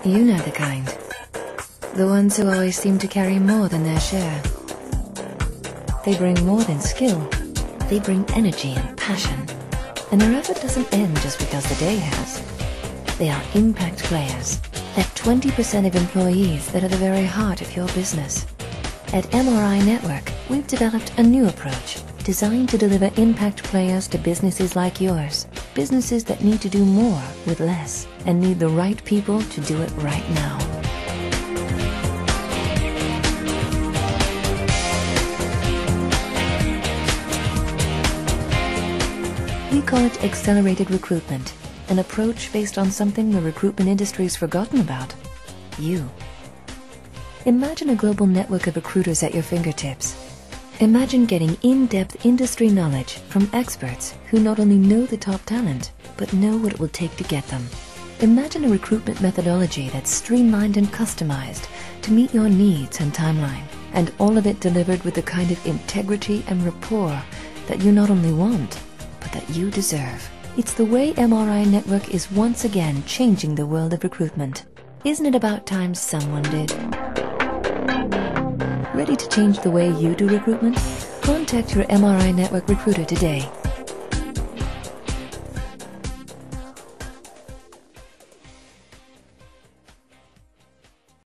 You know the kind. The ones who always seem to carry more than their share. They bring more than skill. They bring energy and passion. And their effort doesn't end just because the day has. They are impact players. That 20% of employees that are the very heart of your business. At MRI Network, we've developed a new approach designed to deliver impact players to businesses like yours. Businesses that need to do more with less and need the right people to do it right now. We call it accelerated recruitment, an approach based on something the recruitment industry's forgotten about: you. Imagine a global network of recruiters at your fingertips. Imagine getting in-depth industry knowledge from experts who not only know the top talent, but know what it will take to get them. Imagine a recruitment methodology that's streamlined and customized to meet your needs and timeline, and all of it delivered with the kind of integrity and rapport that you not only want, but that you deserve. It's the way MRI Network is once again changing the world of recruitment. Isn't it about time someone did? Ready to change the way you do recruitment? Contact your MRI Network recruiter today.